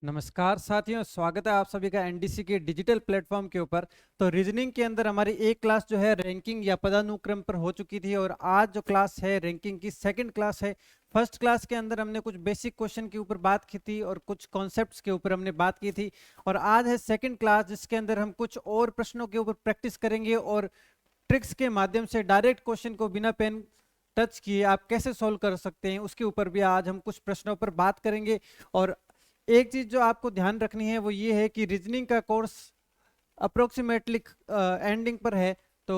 नमस्कार साथियों, स्वागत है आप सभी का एनडीसी के डिजिटल प्लेटफॉर्म के ऊपर। तो रीजनिंग के अंदर हमारी एक क्लास जो है रैंकिंग या पदानुक्रम पर हो चुकी थी और आज जो क्लास है रैंकिंग की सेकंड क्लास है। फर्स्ट क्लास के अंदर हमने कुछ बेसिक क्वेश्चन के ऊपर बात की थी और कुछ कॉन्सेप्ट्स के ऊपर हमने बात की थी और आज है सेकंड क्लास जिसके अंदर हम कुछ और प्रश्नों के ऊपर प्रैक्टिस करेंगे और ट्रिक्स के माध्यम से डायरेक्ट क्वेश्चन को बिना पेन टच किए आप कैसे सोल्व कर सकते हैं उसके ऊपर भी आज हम कुछ प्रश्नों पर बात करेंगे। और एक चीज जो आपको ध्यान रखनी है वो ये है कि रीजनिंग का कोर्स अप्रोक्सीमेटली एंडिंग पर है। तो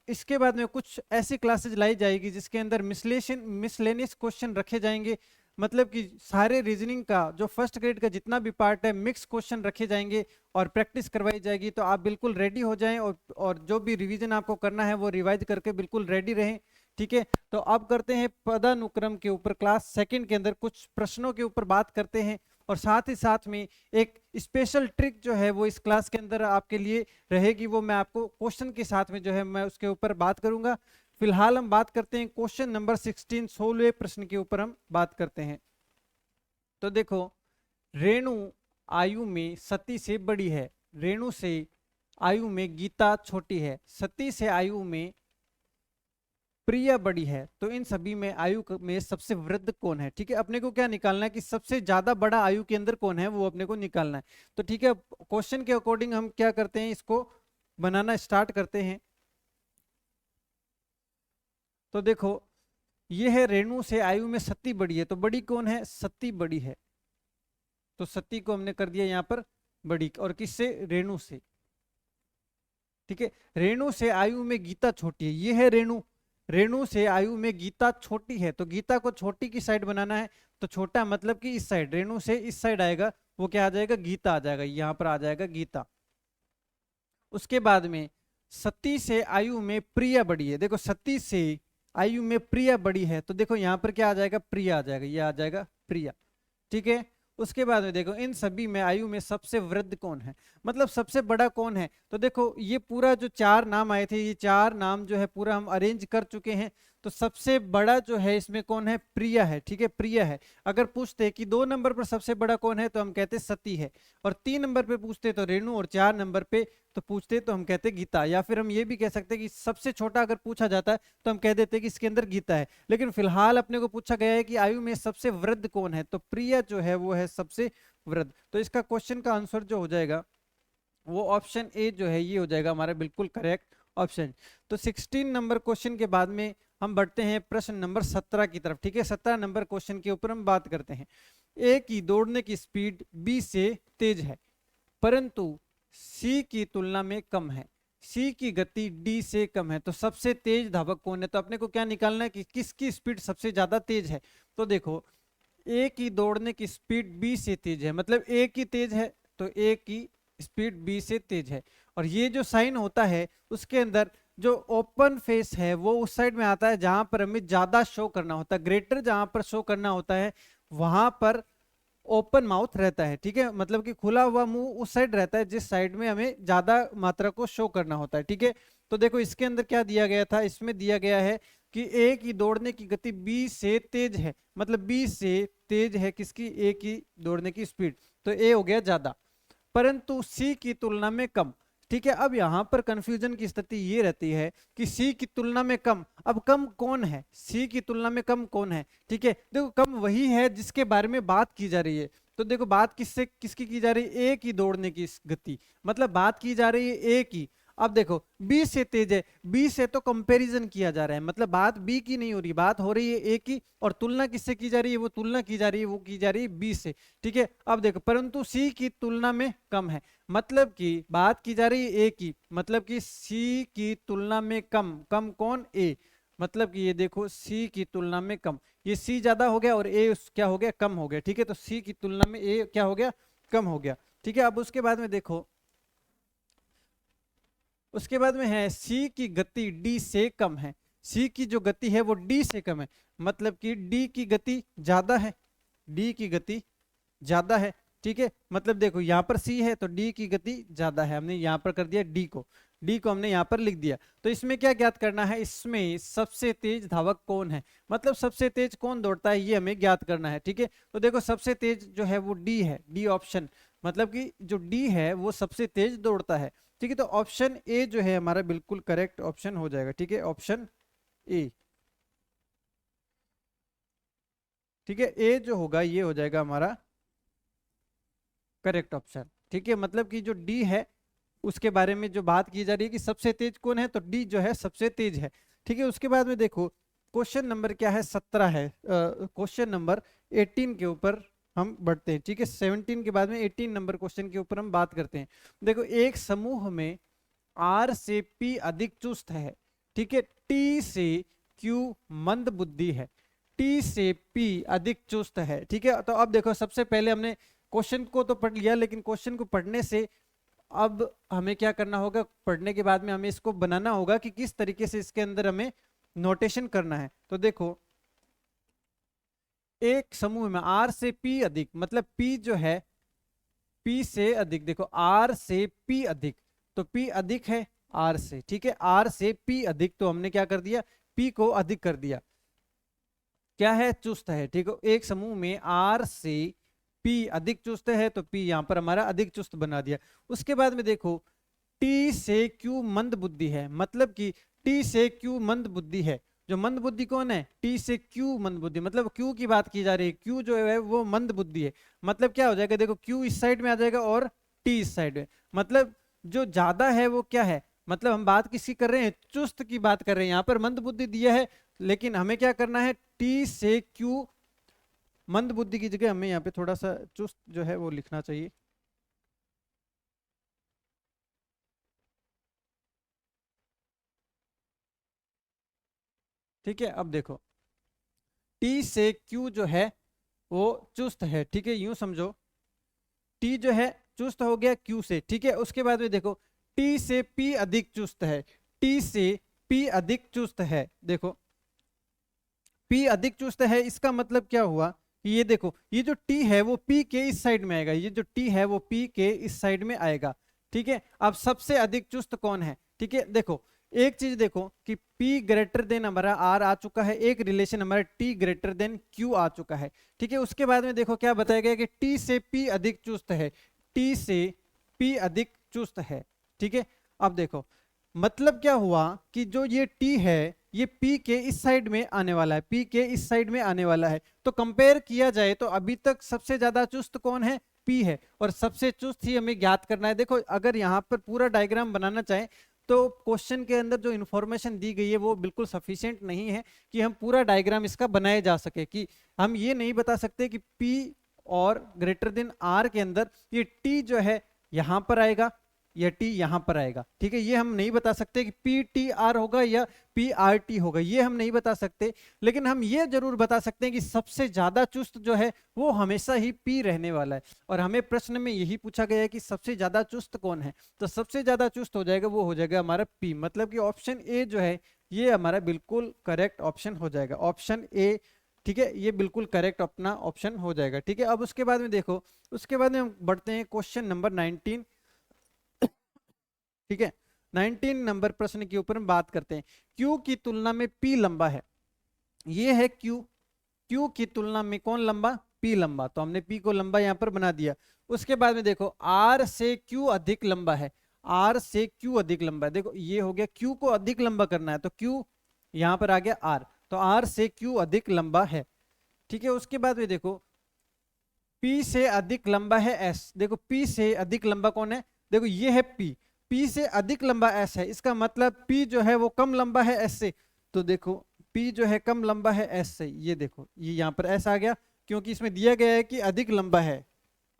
इसके बाद में कुछ ऐसी क्लासेज लाई जाएगी जिसके अंदर मिसलेनियस क्वेश्चन रखे जाएंगे। मतलब कि सारे रीजनिंग का जो फर्स्ट ग्रेड का जितना भी पार्ट है मिक्स क्वेश्चन रखे जाएंगे और प्रैक्टिस करवाई जाएगी। तो आप बिल्कुल रेडी हो जाएं और जो भी रिवीजन आपको करना है वो रिवाइज करके बिल्कुल रेडी रहें। ठीक है, तो अब करते हैं पदानुक्रम के ऊपर क्लास सेकंड के अंदर कुछ प्रश्नों के ऊपर बात करते हैं और साथ ही साथ में एक स्पेशल ट्रिक जो है वो इस क्लास के अंदर आपके लिए रहेगी, वो मैं आपको क्वेश्चन के साथ में जो है मैं उसके ऊपर बात करूंगा। फिलहाल हम बात करते हैं क्वेश्चन नंबर 16 16वें प्रश्न के ऊपर हम बात करते हैं। तो देखो, रेणु आयु में सती से बड़ी है, रेणु से आयु में गीता छोटी है, सती से आयु में प्रिया बड़ी है, तो इन सभी में आयु में सबसे वृद्ध कौन है। ठीक है, अपने को क्या निकालना है कि सबसे ज्यादा बड़ा आयु के अंदर कौन है वो अपने को निकालना है। तो ठीक है, क्वेश्चन के अकॉर्डिंग हम क्या करते हैं, इसको बनाना स्टार्ट करते हैं। तो देखो, ये है रेणु से आयु में सती बड़ी है, तो बड़ी कौन है, सती बड़ी है। तो सती को हमने कर दिया यहाँ पर बड़ी, और किससे, रेणु से। ठीक है, रेणु से आयु में गीता छोटी है, ये है रेणु, रेणु से आयु में गीता छोटी है, तो गीता को छोटी की साइड बनाना है। तो छोटा मतलब कि इस साइड, रेणु से इस साइड आएगा, वो क्या आ जाएगा, गीता आ जाएगा, यहां पर आ जाएगा गीता। उसके बाद में सती से आयु में प्रिया बड़ी है, देखो सती से आयु में प्रिया बड़ी है, तो देखो यहां पर क्या आ जाएगा, प्रिया आ जाएगा, ये आ जाएगा प्रिया। ठीक है, उसके बाद में देखो इन सभी में आयु में सबसे वृद्ध कौन है, मतलब सबसे बड़ा कौन है। तो देखो ये पूरा जो चार नाम आए थे, ये चार नाम जो है पूरा हम अरेंज कर चुके हैं। तो सबसे बड़ा जो है इसमें कौन है, प्रिया है। ठीक है, प्रिया है। अगर पूछते कि 2 नंबर पर सबसे बड़ा कौन है तो हम कहते सती है, और 3 नंबर पे पूछते तो रेणु, और 4 नंबर पे तो पूछते तो हम कहते गीता। या फिर हम ये भी कह सकते हैं कि सबसे छोटा अगर पूछा जाता है तो हम कह देते कि इसके अंदर गीता है। लेकिन फिलहाल अपने को पूछा गया है कि आयु में सबसे वृद्ध कौन है, तो प्रिया जो है वो है सबसे वृद्ध। तो इसका क्वेश्चन का आंसर जो हो जाएगा वो ऑप्शन ए जो है ये हो जाएगा हमारा बिल्कुल करेक्ट ऑप्शन। तो 16 नंबर क्वेश्चन के बाद में हम बढ़ते हैं प्रश्न नंबर 17 की तरफ। ठीक है, 17 नंबर क्वेश्चन के ऊपर हम बात करते हैं। ए की दौड़ने की स्पीड बी से तेज है परंतु सी की तुलना में कम है, सी की गति डी से कम है, तो सबसे तेज धावक कौन है। तो अपने को क्या निकालना है कि किसकी स्पीड सबसे ज्यादा तेज है। तो देखो, ए की दौड़ने की स्पीड बी से तेज है, मतलब ए की तेज है तो ए की स्पीड बी से तेज है। और ये जो साइन होता है उसके अंदर जो ओपन फेस है वो उस साइड में आता है जहां पर हमें ज्यादा शो करना होता है, ग्रेटर जहां पर शो करना होता है वहां पर ओपन माउथ रहता है। ठीक है, मतलब कि खुला हुआ मुंह उस साइड रहता है जिस साइड में हमें ज्यादा मात्रा को शो करना होता है। ठीक है, तो देखो इसके अंदर क्या दिया गया था, इसमें दिया गया है कि ए की दौड़ने की गति बी से तेज है, मतलब बी से तेज है किसकी, ए की दौड़ने की स्पीड, तो ए हो गया ज्यादा, परंतु सी की तुलना में कम। ठीक है, अब यहां पर कंफ्यूजन की स्थिति ये रहती है कि सी की तुलना में कम, अब कम कौन है, सी की तुलना में कम कौन है। ठीक है, देखो कम वही है जिसके बारे में बात की जा रही है। तो देखो बात किससे किसकी की जा रही है, ए की दौड़ने की गति, मतलब बात की जा रही है ए की। अब देखो बी से तेज है, बी से तो कंपैरिजन किया जा रहा है, मतलब बात बी की नहीं हो रही, बात हो रही है ए की, और तुलना किससे की जा रही है, वो तुलना की जा रही है, वो की जा रही है बी से। ठीक है, अब देखो परंतु सी की तुलना में कम है, मतलब कि बात की जा रही है ए की, मतलब कि सी की तुलना में कम, कम कौन, ए, मतलब कि ये देखो सी की तुलना में कम, ये सी ज्यादा हो गया और ए क्या हो गया, कम हो गया। ठीक है, तो सी की तुलना में ए क्या हो गया, कम हो गया। ठीक है, अब उसके बाद में देखो, उसके बाद में है सी की गति डी से कम है, सी की जो गति है वो डी से कम है, मतलब कि डी की गति ज्यादा है, डी की गति ज्यादा है। ठीक है, मतलब देखो यहाँ पर सी है तो डी की गति ज्यादा है, हमने यहाँ पर कर दिया डी को हमने यहाँ पर लिख दिया। तो इसमें क्या ज्ञात करना है, इसमें सबसे तेज धावक कौन है, मतलब सबसे तेज कौन दौड़ता है ये हमें ज्ञात करना है। ठीक है, तो देखो सबसे तेज जो है वो डी है, डी ऑप्शन, मतलब कि जो डी है वो सबसे तेज दौड़ता है। ठीक है, तो ऑप्शन ए जो है हमारा बिल्कुल करेक्ट ऑप्शन हो जाएगा। ठीक है, ऑप्शन ए। ठीक है, ए जो होगा ये हो जाएगा हमारा करेक्ट ऑप्शन। ठीक है, मतलब कि जो डी है उसके बारे में जो बात की जा रही है कि सबसे तेज कौन है, तो डी जो है सबसे तेज है। ठीक है, उसके बाद में देखो क्वेश्चन नंबर क्या है, 17 है, क्वेश्चन नंबर 18 के ऊपर हम बढ़ते हैं। ठीक है, 17 के बाद में 18 नंबर क्वेश्चन के ऊपर हम बात करते हैं। देखो एक समूह में आर से पी अधिक चुस्त है, ठीक है, टी से क्यू मंद बुद्धि है, टी से पी अधिक चुस्त है। ठीक है, तो अब देखो सबसे पहले हमने क्वेश्चन को तो पढ़ लिया, लेकिन क्वेश्चन को पढ़ने से अब हमें क्या करना होगा, पढ़ने के बाद में हमें इसको बनाना होगा कि किस तरीके से इसके अंदर हमें नोटेशन करना है। तो देखो एक समूह में आर से पी अधिक, मतलब पी जो है पी से अधिक, देखो आर से पी अधिक, तो पी अधिक है आर से। ठीक है, आर से पी अधिक, तो हमने क्या कर दिया, पी को अधिक कर दिया, क्या है, चुस्त है। ठीक है, एक समूह में आर से पी अधिक चुस्त है, तो पी यहां पर हमारा अधिक चुस्त बना दिया। उसके बाद में देखो टी से क्यू मंद बुद्धि है, मतलब कि टी से क्यू मंद बुद्धि है, जो मंद बुद्धि कौन है, टी से क्यू मंद बुद्धि, मतलब क्यू की बात की जा रही है, क्यू जो है वो मंद बुद्धि है। मतलब क्या हो जाएगा, देखो क्यू इस साइड में आ जाएगा और टी इस साइड में, मतलब जो ज्यादा है वो क्या है, मतलब हम बात किसकी कर रहे हैं, चुस्त की बात कर रहे हैं। यहाँ पर मंद बुद्धि दिया है, लेकिन हमें क्या करना है, टी से क्यू मंद बुद्धि की जगह हमें यहाँ पे थोड़ा सा चुस्त जो है वो लिखना चाहिए। ठीक है, अब देखो टी से क्यू जो है वो चुस्त है। ठीक है, यूं समझो टी जो है चुस्त हो गया क्यू से। ठीक है, उसके बाद में देखो टी से पी अधिक चुस्त है, टी से पी अधिक चुस्त है। देखो पी अधिक चुस्त है, इसका मतलब क्या हुआ कि ये देखो ये जो टी है वो पी के इस साइड में आएगा, ये जो टी है वो पी के इस साइड में आएगा। ठीक है, अब सबसे अधिक चुस्त कौन है, ठीक है, देखो एक चीज देखो कि P ग्रेटर देन हमारा R आ चुका है, एक रिलेशन हमारा T ग्रेटर देन Q आ चुका है। ठीक है, उसके बाद में देखो क्या बताया गया कि T से P अधिक चुस्त है, T से P अधिक चुस्त है। ठीक है, अब देखो मतलब क्या हुआ कि जो ये T है ये P के इस साइड में आने वाला है, P के इस साइड में आने वाला है। तो कंपेयर किया जाए तो अभी तक सबसे ज्यादा चुस्त कौन है, P है, और सबसे चुस्त ही हमें ज्ञात करना है। देखो अगर यहाँ पर पूरा डायग्राम बनाना चाहें तो क्वेश्चन के अंदर जो इन्फॉर्मेशन दी गई है वो बिल्कुल सफिशिएंट नहीं है कि हम पूरा डायग्राम इसका बनाया जा सके, कि हम ये नहीं बता सकते कि P और ग्रेटर देन R के अंदर ये T जो है यहां पर आएगा या T यहां पर आएगा। ठीक है, ये हम नहीं बता सकते कि PTR होगा या PRT होगा, ये हम नहीं बता सकते, लेकिन हम ये जरूर बता सकते हैं कि सबसे ज्यादा चुस्त जो है वो हमेशा ही P रहने वाला है। और हमें प्रश्न में यही पूछा गया है कि सबसे ज्यादा चुस्त कौन है, तो सबसे ज्यादा चुस्त हो जाएगा वो हो जाएगा हमारा P, मतलब कि ऑप्शन ए जो है ये हमारा बिल्कुल करेक्ट ऑप्शन हो जाएगा, ऑप्शन ए। ठीक है, ये बिल्कुल करेक्ट अपना ऑप्शन हो जाएगा। ठीक है, अब उसके बाद में देखो उसके बाद में हम बढ़ते हैं क्वेश्चन नंबर 19। ठीक है, 19 नंबर प्रश्न के ऊपर हम बात करते हैं। क्यू की तुलना में पी लंबा है, ये है क्यू, क्यू की तुलना में कौन लंबा, पी लंबा, तो हमने पी को लंबा यहां पर बना दिया। उसके बाद में देखो आर से क्यू अधिक लंबा है, आर से क्यू अधिक लंबा है, देखो ये हो गया क्यू को अधिक लंबा करना है तो क्यू यहां पर आ गया आर, तो आर से क्यू अधिक लंबा है। ठीक है, उसके बाद में देखो P से अधिक लंबा है S, देखो P से अधिक लंबा कौन है, देखो ये है P, P से अधिक लंबा S है, इसका मतलब P जो है वो कम लंबा है S से, तो देखो P जो है कम लंबा है S से, ये देखो ये यहाँ पर S आ गया क्योंकि इसमें दिया गया है कि अधिक लंबा है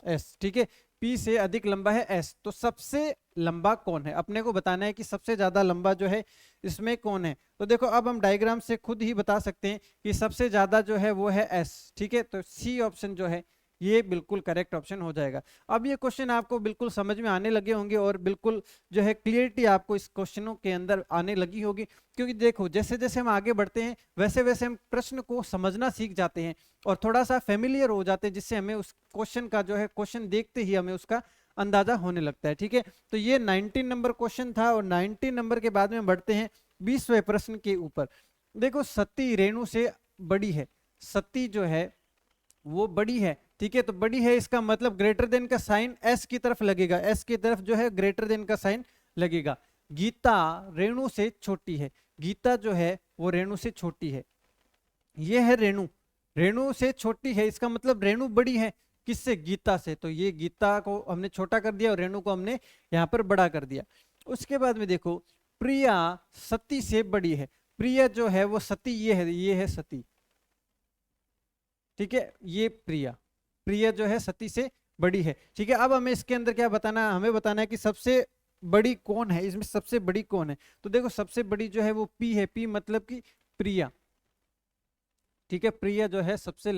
S। ठीक है, P से अधिक लंबा है S, तो सबसे लंबा कौन है, अपने को बताना है कि सबसे ज्यादा लंबा जो है इसमें कौन है। तो देखो अब हम डायग्राम से खुद ही बता सकते हैं कि सबसे ज्यादा जो है वो है S। ठीक है, तो C ऑप्शन जो है ये बिल्कुल करेक्ट ऑप्शन हो जाएगा। अब ये क्वेश्चन आपको बिल्कुल समझ में आने लगे होंगे और बिल्कुल जो है क्लियरिटी आपको इस क्वेश्चनों के अंदर आने लगी होगी, क्योंकि देखो जैसे जैसे हम आगे बढ़ते हैं वैसे वैसे हम प्रश्न को समझना सीख जाते हैं और थोड़ा सा फेमिलियर हो जाते हैं, जिससे हमें उस क्वेश्चन का जो है क्वेश्चन देखते ही हमें उसका अंदाजा होने लगता है। ठीक है, तो ये 19 नंबर क्वेश्चन था और 19 नंबर के बाद में बढ़ते हैं 20वें प्रश्न के ऊपर। देखो सती रेणु से बड़ी है, सती जो है वो बड़ी है। ठीक है, तो बड़ी है इसका मतलब ग्रेटर देन का साइन एस की तरफ लगेगा, एस की तरफ जो है ग्रेटर देन का साइन लगेगा। गीता रेणु से छोटी है, गीता जो है वो रेणु से छोटी है। ये है रेणु, रेणु से छोटी है, इसका मतलब रेणु बड़ी है किससे, गीता से। तो ये गीता को हमने छोटा कर दिया और रेणु को हमने यहाँ पर बड़ा कर दिया। उसके बाद में देखो प्रिया सती से बड़ी है, प्रिया जो है वो सती, ये है सती। ठीक है, ये प्रिया, प्रिया जो है सती से बड़ी है। ठीक है, अब हमें इसके अंदर क्या बताना है, हमें बताना है कि सबसे बड़ी कौन है, इसमें सबसे बड़ी कौन है। तो देखो सबसे बड़ी जो है वो पी है, पी मतलब कि प्रिया। ठीक है, प्रिया जो है सबसे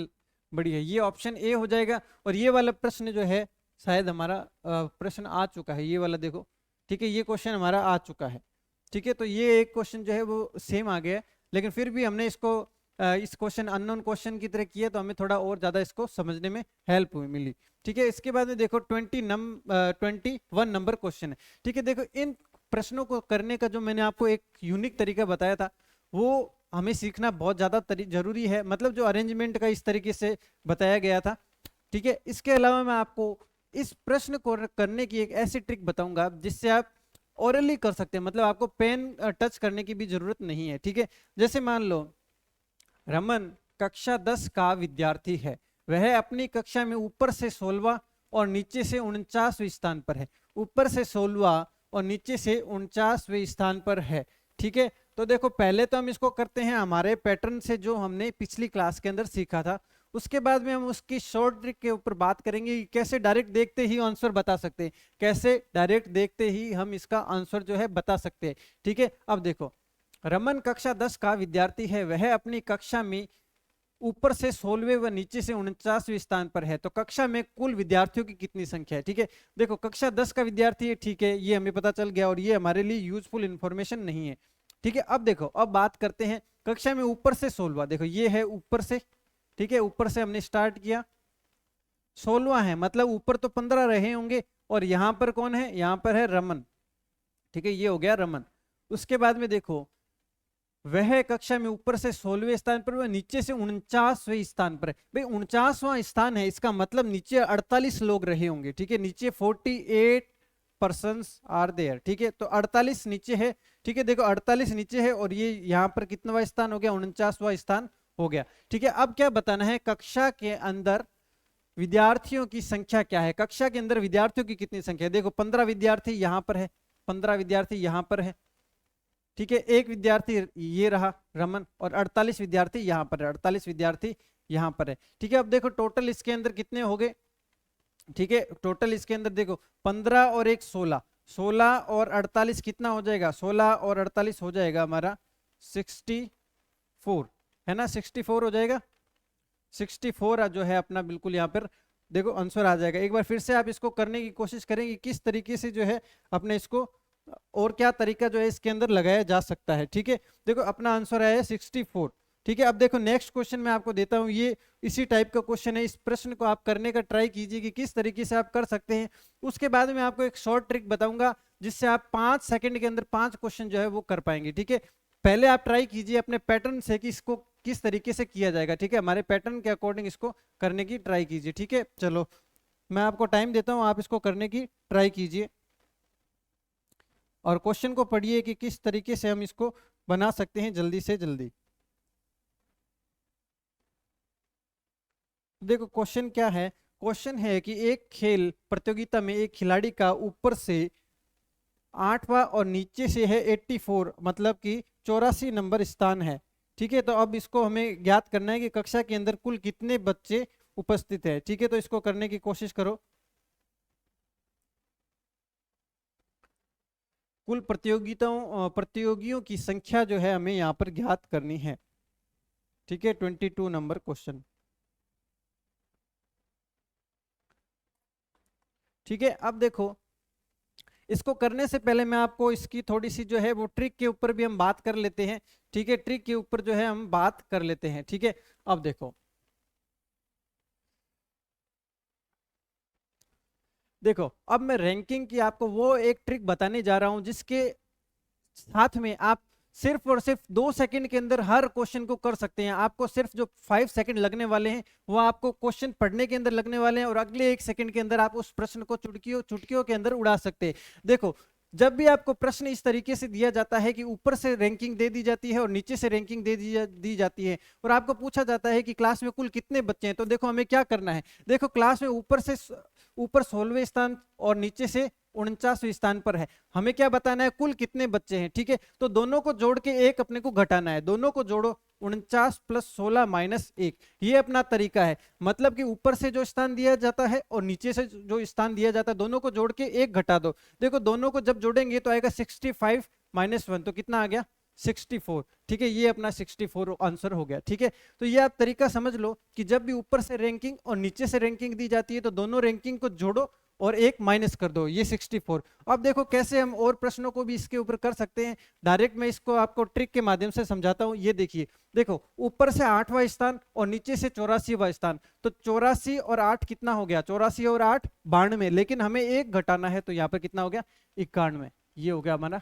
बड़ी है, ये ऑप्शन ए हो जाएगा। और ये वाला प्रश्न जो है शायद हमारा प्रश्न आ चुका है, ये वाला देखो। ठीक है, ये क्वेश्चन हमारा आ चुका है। ठीक है, तो ये एक क्वेश्चन जो है वो सेम आ गया, लेकिन फिर भी हमने इसको इस क्वेश्चन अननोन क्वेश्चन की तरह किया तो हमें थोड़ा और ज्यादा इसको समझने में हेल्प मिली। ठीक है, इसके बाद में देखो 21 नंबर क्वेश्चन है। ठीक है, देखो इन प्रश्नों को करने का जो मैंने आपको एक यूनिक तरीका बताया था वो हमें सीखना बहुत ज्यादा जरूरी है, मतलब जो अरेंजमेंट का इस तरीके से बताया गया था। ठीक है, इसके अलावा मैं आपको इस प्रश्न को करने की एक ऐसी ट्रिक बताऊंगा जिससे आप ओरली कर सकते हैं, मतलब आपको पेन टच करने की भी जरूरत नहीं है। ठीक है, जैसे मान लो रमन कक्षा 10 का विद्यार्थी है, वह अपनी कक्षा में ऊपर से 16वां और नीचे से 49वें स्थान पर है, ऊपर से 16वां और नीचे से 49वें स्थान पर है। ठीक है, तो देखो पहले तो हम इसको करते हैं हमारे पैटर्न से जो हमने पिछली क्लास के अंदर सीखा था, उसके बाद में हम उसकी शॉर्ट ट्रिक के ऊपर बात करेंगे कि कैसे डायरेक्ट देखते ही आंसर बता सकते हैं, कैसे डायरेक्ट देखते ही हम इसका आंसर जो है बता सकते हैं। ठीक है, अब देखो रमन कक्षा 10 का विद्यार्थी है, वह अपनी कक्षा में ऊपर से 16वें व नीचे से 49वें स्थान पर है, तो कक्षा में कुल विद्यार्थियों की कितनी संख्या है। ठीक है, देखो कक्षा 10 का विद्यार्थी है, ठीक है ये हमें पता चल गया और ये हमारे लिए यूजफुल इंफॉर्मेशन नहीं है। ठीक है, अब देखो अब बात करते हैं कक्षा में ऊपर से 16वां, देखो ये है ऊपर से। ठीक है, ऊपर से हमने स्टार्ट किया, 16वां है मतलब ऊपर तो 15 रहे होंगे और यहां पर कौन है, यहां पर है रमन। ठीक है, ये हो गया रमन। उसके बाद में देखो वह कक्षा में ऊपर से 16वें स्थान पर, वह नीचे से 49वें स्थान पर है। भाई 49वां स्थान है, इसका मतलब नीचे 48 लोग रहे होंगे। ठीक है, नीचे 48 पर्सन्स आर देयर। ठीक है, तो 48 नीचे है। ठीक है, देखो 48 नीचे है और ये यहाँ पर कितनावा स्थान हो गया, 49वां स्थान हो गया। ठीक है, अब क्या बताना है, कक्षा के अंदर विद्यार्थियों की संख्या क्या है, कक्षा के अंदर विद्यार्थियों की कितनी संख्या है। देखो 15 विद्यार्थी यहाँ पर है, 15 विद्यार्थी यहाँ पर है। ठीक है, एक विद्यार्थी ये रहा रमन और 48 विद्यार्थी यहाँ पर है, 48 विद्यार्थी यहाँ पर है। ठीक है, अब देखो टोटल इसके अंदर कितने हो गए। ठीक है, टोटल इसके अंदर देखो 15 और एक 16, 16 और 48 कितना हो जाएगा, 16 और 48 हो जाएगा हमारा 64, है ना, 64 हो जाएगा। 64 जो है अपना बिल्कुल यहाँ पर देखो आंसर आ जाएगा। एक बार फिर से आप इसको करने की कोशिश करेंगे किस तरीके से जो है अपने इसको और क्या तरीका जो है इसके अंदर लगाया जा सकता है। ठीक है, देखो अपना आंसर आया है 64। ठीक है, अब देखो नेक्स्ट क्वेश्चन मैं आपको देता हूं, ये इसी टाइप का क्वेश्चन है, इस प्रश्न को आप करने का ट्राई कीजिए कि किस तरीके से आप कर सकते हैं। उसके बाद में आपको एक शॉर्ट ट्रिक बताऊंगा जिससे आप 5 सेकंड के अंदर 5 क्वेश्चन जो है वो कर पाएंगे। ठीक है, पहले आप ट्राई कीजिए अपने पैटर्न से कि इसको किस तरीके से किया जाएगा। ठीक है, हमारे पैटर्न के अकॉर्डिंग इसको करने की ट्राई कीजिए। ठीक है, चलो मैं आपको टाइम देता हूं, आप इसको करने की ट्राई कीजिए और क्वेश्चन को पढ़िए कि किस तरीके से हम इसको बना सकते हैं जल्दी से जल्दी। देखो क्वेश्चन क्या है, क्वेश्चन है कि एक खेल प्रतियोगिता में एक खिलाड़ी का ऊपर से 8वां और नीचे से है 84, मतलब कि 84 नंबर स्थान है। ठीक है, तो अब इसको हमें ज्ञात करना है कि कक्षा के अंदर कुल कितने बच्चे उपस्थित है। ठीक है, तो इसको करने की कोशिश करो। कुल प्रतियोगियों की संख्या जो है हमें यहाँ पर ज्ञात करनी है। ठीक है, 22 नंबर क्वेश्चन। ठीक है, अब देखो इसको करने से पहले मैं आपको इसकी थोड़ी सी जो है वो ट्रिक के ऊपर भी हम बात कर लेते हैं। ठीक है, ट्रिक के ऊपर जो है हम बात कर लेते हैं। ठीक है, अब देखो देखो अब मैं रैंकिंग की आपको वो एक ट्रिक बताने जा रहा हूं जिसके साथ में आप सिर्फ और सिर्फ 2 सेकंड के अंदर हर क्वेश्चन को कर सकते हैं। आपको सिर्फ जो 5 सेकंड लगने वाले हैं वो आपको क्वेश्चन पढ़ने के अंदर लगने वाले हैं और अगले 1 सेकंड के अंदर आप उस प्रश्न को चुटकियों चुटकियों के अंदर उड़ा सकते हैं। देखो जब भी आपको प्रश्न इस तरीके से दिया जाता है कि ऊपर से रैंकिंग दे दी जाती है और नीचे से रैंकिंग दी जाती है और आपको पूछा जाता है कि क्लास में कुल कितने बच्चे हैं, तो देखो हमें क्या करना है। देखो क्लास में ऊपर 16वें स्थान और नीचे से 49वें स्थान पर है। हमें क्या बताना है, कुल कितने बच्चे हैं। ठीक है, तो दोनों को जोड़ के एक अपने को घटाना है। दोनों को जोड़ो, 49 + 16 - 1, ये अपना तरीका है। मतलब कि ऊपर से जो स्थान दिया जाता है और नीचे से जो स्थान दिया जाता है दोनों को जोड़ के एक घटा दो। देखो दोनों को जब जोड़ेंगे तो आएगा 65 - 1, तो कितना आ गया 64। ठीक है, ये अपना 64 आंसर हो गया। ठीक है, तो ये आप तरीका समझ लो कि जब भी ऊपर से रैंकिंग और नीचे से रैंकिंग दी जाती है तो दोनों रैंकिंग को जोड़ो और एक माइनस कर दो, ये 64। अब देखो कैसे हम और प्रश्नों को भी इसके ऊपर कर सकते हैं। डायरेक्ट मैं इसको आपको ट्रिक के माध्यम से समझाता हूं। ये देखिए, देखो ऊपर से 8वां स्थान और नीचे से 84वां स्थान, तो 84 और 8 कितना हो गया, 84 और 8 92, लेकिन हमें एक घटाना है तो यहाँ पर कितना हो गया 91। ये हो गया हमारा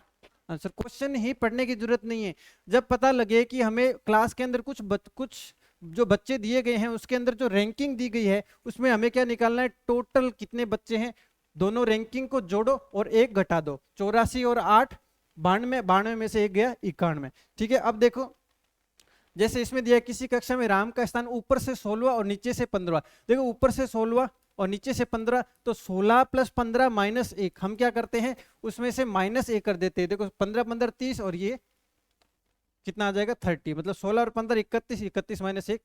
आंसर। क्वेश्चन ही पढ़ने की जरूरत नहीं है। जब पता लगे कि हमें क्लास के अंदर कुछ जो बच्चे दिए गए हैं उसके अंदर जो रैंकिंग दी गई है उसमें हमें क्या निकालना है, टोटल कितने बच्चे हैं, दोनों रैंकिंग को जोड़ो और एक घटा दो। 84 और 8 92, 92 में से एक गया 91। ठीक है, अब देखो जैसे इसमें दिया किसी कक्षा में राम का स्थान ऊपर से 16 और नीचे से 15। देखो ऊपर से 16 और नीचे से 15, तो 16 + 15 - 1, हम क्या करते हैं उसमें से -1 कर देते हैं। देखो 15 15 30 और ये कितना आ जाएगा 30, मतलब 16 और 15 31, 31 - 1।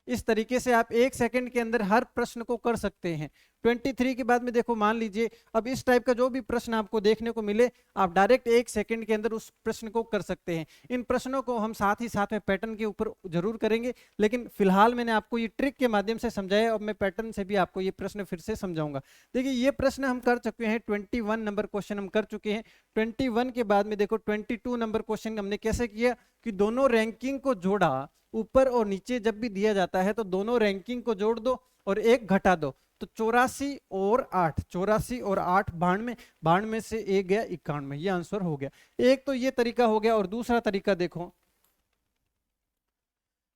इस तरीके से आप 1 सेकंड के अंदर हर प्रश्न को कर सकते हैं। 23 के बाद में देखो मान लीजिए अब इस टाइप का जो भी प्रश्न आपको देखने को मिले आप डायरेक्ट 1 सेकंड के अंदर उस प्रश्न को कर सकते हैं। इन प्रश्नों को हम साथ ही साथ में पैटर्न के ऊपर जरूर करेंगे, लेकिन फिलहाल मैंने आपको ये ट्रिक के माध्यम से समझाया और मैं पैटर्न से भी आपको ये प्रश्न फिर से समझाऊंगा। देखिए ये प्रश्न हम कर चुके हैं, 21 नंबर क्वेश्चन हम कर चुके हैं। 21 के बाद में देखो 22 नंबर क्वेश्चन हमने कैसे किया कि दोनों रैंकिंग को जोड़ा। ऊपर और नीचे जब भी दिया जाता है तो दोनों रैंकिंग को जोड़ दो और एक घटा दो, तो 84 और 8, 84 और 8 92, 92 से एक गया 91, ये आंसर हो गया। एक तो ये तरीका हो गया और दूसरा तरीका देखो,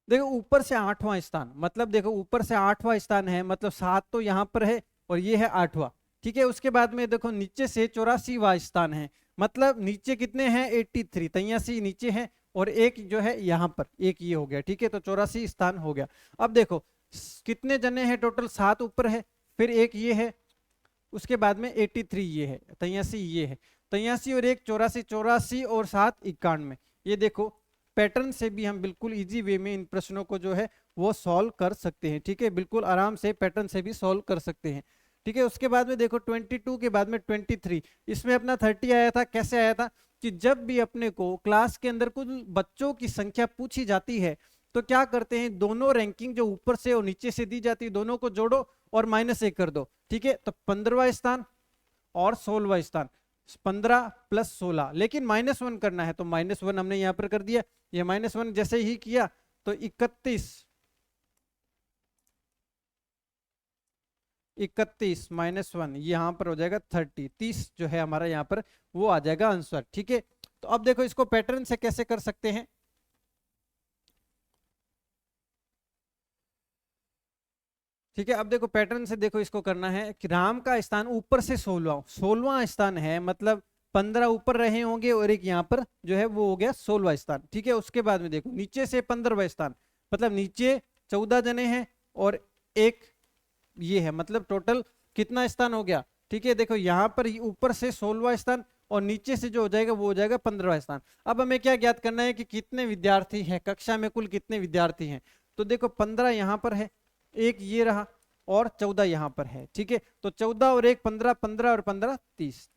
देखो ऊपर से 8वां स्थान, मतलब देखो ऊपर से 8वां स्थान है, मतलब 7 तो यहां पर है और ये है 8वां। ठीक है, उसके बाद में देखो नीचे से 84वां स्थान है, मतलब नीचे कितने हैं 83, 83 नीचे है और एक जो है यहां पर एक ये हो गया। ठीक है, तो 84 स्थान हो गया। अब देखो कितने जने हैं टोटल, 7 ऊपर है, फिर एक ये है, उसके बाद में 83 ये है, 83 ये है, 83 और 1 84, 84 और 7 91। ये देखो पैटर्न से भी हम बिल्कुल इजी वे में इन प्रश्नों को जो है वो सॉल्व कर सकते हैं। ठीक है, बिल्कुल आराम से पैटर्न से भी सॉल्व कर सकते हैं। ठीक है, उसके बाद में देखो 22 के बाद में 23, इसमें अपना 30 आया था। कैसे आया था कि जब भी अपने को क्लास के अंदर कुछ बच्चों की संख्या पूछी जाती है तो क्या करते हैं, दोनों रैंकिंग जो ऊपर से और नीचे से दी जाती है दोनों को जोड़ो और -1 कर दो। ठीक है, तो 15वां स्थान और 16वां स्थान, 15 + 16, लेकिन -1 करना है तो -1 हमने यहां पर कर दिया। ये -1 जैसे ही किया तो 31 -1 यहां पर हो जाएगा 30, 30 जो है हमारा यहां पर वो आ जाएगा आंसर। ठीक है, तो अब देखो इसको पैटर्न से कैसे कर सकते हैं। ठीक है, अब देखो पैटर्न से देखो इसको करना है कि राम का स्थान ऊपर से 16वां स्थान है, मतलब 15 ऊपर रहे होंगे और एक यहाँ पर जो है वो हो गया 16वां स्थान। ठीक है, उसके बाद में देखो नीचे से 15वां स्थान, मतलब नीचे 14 जने हैं और एक ये है, मतलब टोटल कितना स्थान हो गया। ठीक है, देखो यहाँ पर ऊपर से 16वां स्थान और नीचे से जो हो जाएगा वो हो जाएगा 15वां स्थान। अब हमें क्या ज्ञात करना है कि कितने विद्यार्थी हैं कक्षा में, कुल कितने विद्यार्थी हैं। तो देखो 15 यहाँ पर है, एक ये रहा और 14 यहां पर है। ठीक है, तो 14 और 1 15, 15 और 15 30।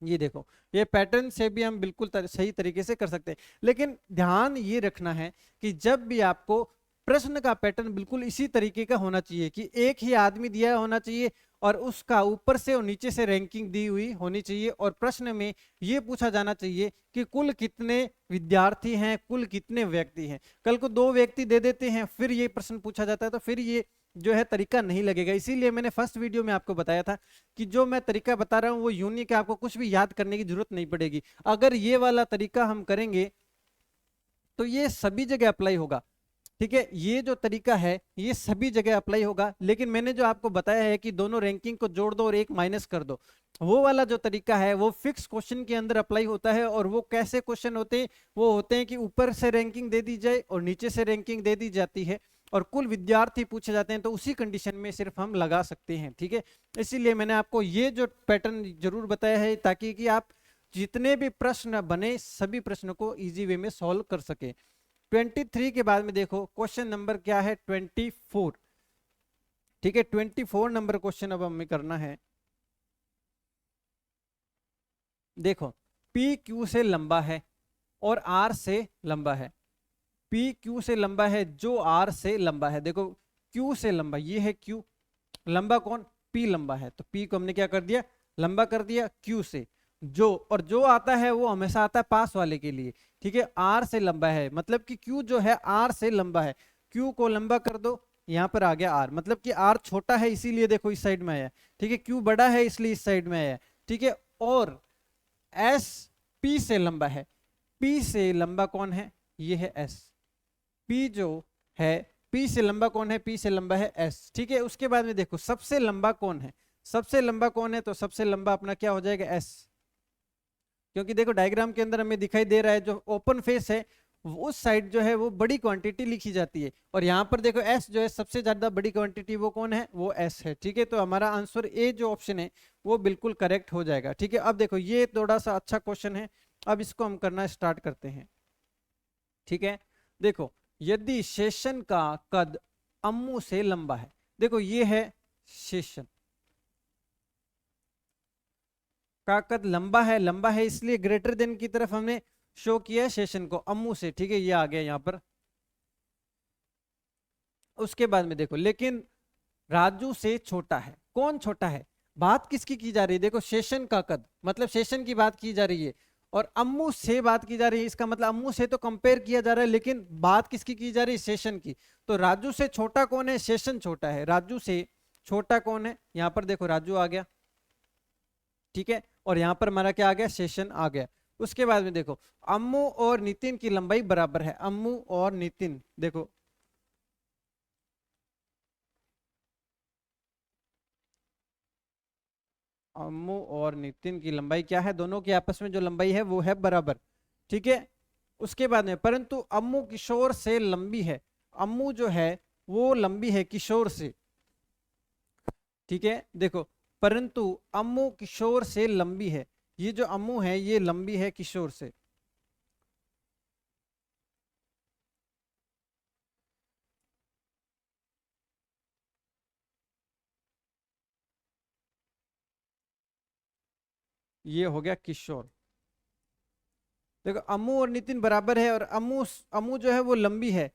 ये देखो ये पैटर्न से भी हम बिल्कुल सही तरीके से कर सकते हैं, लेकिन ध्यान ये रखना है कि जब भी आपको प्रश्न का पैटर्न बिल्कुल इसी तरीके का होना चाहिए कि एक ही आदमी दिया होना चाहिए और उसका ऊपर से और नीचे से रैंकिंग दी हुई होनी चाहिए, और प्रश्न में ये पूछा जाना चाहिए कि कुल कितने विद्यार्थी हैं, कुल कितने व्यक्ति हैं। कल को 2 व्यक्ति दे देते हैं फिर ये प्रश्न पूछा जाता है तो फिर ये जो है तरीका नहीं लगेगा। इसीलिए मैंने फर्स्ट वीडियो में आपको बताया था कि जो मैं तरीका बता रहा हूं वो यूनिक है, आपको कुछ भी याद करने की जरूरत नहीं पड़ेगी। अगर ये वाला तरीका हम करेंगे तो ये सभी जगह अप्लाई होगा, ठीक है। ये जो तरीका है ये सभी जगह अप्लाई होगा, लेकिन मैंने जो आपको बताया है कि दोनों रैंकिंग को जोड़ दो और एक माइनस कर दो, वो वाला जो तरीका है वो फिक्स क्वेश्चन के अंदर अप्लाई होता है। और वो कैसे क्वेश्चन होते हैं, वो होते हैं कि ऊपर से रैंकिंग दे दी जाए और नीचे से रैंकिंग दे दी जाती है और कुल विद्यार्थी पूछे जाते हैं, तो उसी कंडीशन में सिर्फ हम लगा सकते हैं, ठीक है। इसीलिए मैंने आपको ये जो पैटर्न जरूर बताया है ताकि कि आप जितने भी प्रश्न बने सभी प्रश्नों को इजी वे में सॉल्व कर सके। 23 के बाद में देखो क्वेश्चन नंबर क्या है, 24, ठीक है। 24 नंबर क्वेश्चन अब हमें करना है। देखो P Q से लंबा है और R से लंबा है। P Q से लंबा है जो R से लंबा है। देखो Q से लंबा, ये है Q, लंबा कौन, P लंबा है, तो P को हमने क्या कर दिया, लंबा कर दिया Q से। जो और जो आता है वो हमेशा आता है पास वाले के लिए, ठीक है। R से लंबा है मतलब कि Q जो है R से लंबा है, Q को लंबा कर दो, यहां पर आ गया R, मतलब कि R छोटा है इसीलिए देखो इस साइड में आया, ठीक है। Q बड़ा है इसलिए इस साइड में आया, ठीक है। और S P से लंबा है, P से लंबा कौन है, ये है S। P जो है P से लंबा कौन है, P से लंबा है S, ठीक है। उसके बाद में देखो सबसे लंबा कौन है, सबसे लंबा कौन है, तो सबसे लंबा अपना क्या हो जाएगा S, क्योंकि देखो डायग्राम के अंदर हमें दिखाई दे रहा है जो ओपन फेस है उस साइड जो है वो बड़ी क्वांटिटी लिखी जाती है, और यहाँ पर देखो S जो है सबसे ज्यादा बड़ी क्वांटिटी वो कौन है, वो S है, ठीक है। तो हमारा आंसर ए जो ऑप्शन है वो बिल्कुल करेक्ट हो जाएगा, ठीक है। अब देखो ये थोड़ा सा अच्छा क्वेश्चन है, अब इसको हम करना स्टार्ट करते हैं, ठीक है। देखो यदि शेषन का कद अम्मू से लंबा है, देखो ये है शेषन का कद लंबा है इसलिए ग्रेटर देन की तरफ हमने शो किया है शेषन को अम्मू से, ठीक है। ये आ गया यहां पर। उसके बाद में देखो लेकिन राजू से छोटा है, कौन छोटा है, बात किसकी की जा रही है, देखो शेषन का कद मतलब शेषन की बात की जा रही है और अम्मू से बात की जा रही है, इसका मतलब अम्मू से तो कंपेयर किया जा रहा है लेकिन बात किसकी की जा रही है, शेषन की। तो राजू से छोटा कौन है, शेषन छोटा है, राजू से छोटा कौन है, यहां पर देखो राजू आ गया, ठीक है। और यहां पर हमारा क्या आ गया, शेषन आ गया। उसके बाद में देखो अम्मू और नितिन की लंबाई बराबर है, अम्मू और नितिन, देखो अम्मू और नितिन की लंबाई क्या है, दोनों की आपस में जो लंबाई है वो है बराबर, ठीक है। उसके बाद में परंतु अम्मू किशोर से लंबी है, अम्मू जो है वो लंबी है किशोर से, ठीक है। देखो परंतु अम्मू किशोर से लंबी है, ये जो अम्मू है ये लंबी है किशोर से, ये हो गया किशोर। देखो अम्मू और नितिन बराबर है और अम्मू अम्मू जो है वो लंबी है,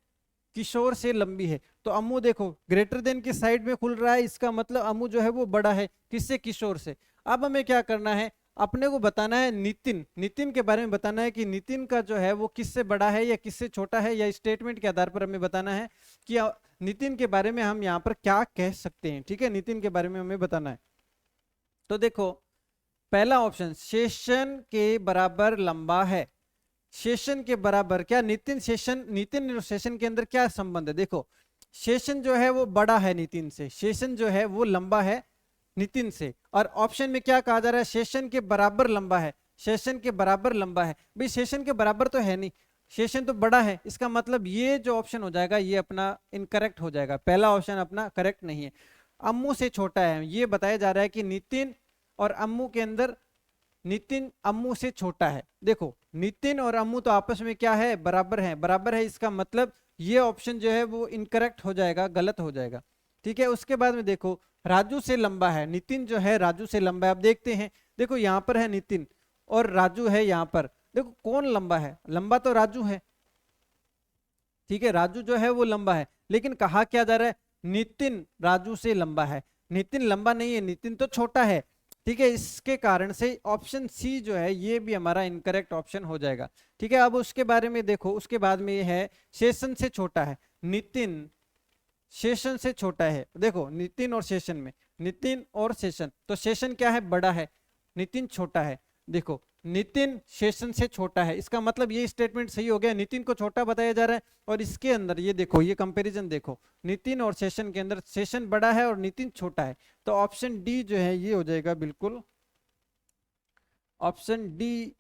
किशोर से लंबी है, तो अम्मू देखो ग्रेटर देन की साइड में खुल रहा है, इसका मतलब अम्मू जो है वो बड़ा है किससे, किशोर से। अब हमें क्या करना है, अपने को बताना है नितिन, नितिन के बारे में बताना है कि नितिन का जो है वो किससे बड़ा है या किससे छोटा है, या स्टेटमेंट के आधार पर हमें बताना है कि नितिन के बारे में हम यहाँ पर क्या कह सकते हैं, ठीक है। नितिन के बारे में हमें बताना है। तो देखो पहला ऑप्शन शेषन के बराबर लंबा है, शेषन के बराबर, क्या नितिन शेषन, नितिन और शेषन के अंदर क्या संबंध है, देखो शेषन जो है वो बड़ा है नितिन से, शेषन जो है वो लंबा है नितिन से, और ऑप्शन में क्या कहा जा रहा है, शेषन के बराबर लंबा है, शेषन के बराबर लंबा है, भाई शेषन के बराबर तो है नहीं, शेषन तो बड़ा है, इसका मतलब ये जो ऑप्शन हो जाएगा ये अपना इनकरेक्ट हो जाएगा, पहला ऑप्शन अपना करेक्ट नहीं है। अम्मू से छोटा है, ये बताया जा रहा है कि नितिन और अम्मू के अंदर नितिन अम्मू से छोटा है, देखो नितिन और अम्मू तो आपस में क्या है, बराबर है, बराबर है, इसका मतलब ये ऑप्शन जो है वो इनकरेक्ट हो जाएगा, गलत हो जाएगा, ठीक है। उसके बाद में देखो राजू से लंबा है, नितिन जो है राजू से लंबा है, अब देखते हैं, देखो यहाँ पर है नितिन और राजू है यहाँ पर, देखो कौन लंबा है, लंबा तो राजू है, ठीक है, राजू जो है वो लंबा है, लेकिन कहा क्या जा रहा है, नितिन राजू से लंबा है। नितिन लंबा नहीं है, नितिन तो छोटा है। ठीक है, इसके कारण से ऑप्शन सी जो है ये भी हमारा इनकरेक्ट ऑप्शन हो जाएगा। ठीक है, अब उसके बारे में देखो, उसके बाद में ये है शेषन से छोटा है। नितिन शेषन से छोटा है। देखो नितिन और शेषन में, नितिन और शेषन, तो शेषन क्या है, बड़ा है, नितिन छोटा है। देखो नितिन शेषन से छोटा है, इसका मतलब ये स्टेटमेंट सही हो गया, नितिन को छोटा बताया जा रहा है। और इसके अंदर ये देखो, ये कंपैरिजन देखो, नितिन और शेषन के अंदर शेषन बड़ा है और नितिन छोटा है। तो ऑप्शन डी जो है ये हो जाएगा बिल्कुल, ऑप्शन डी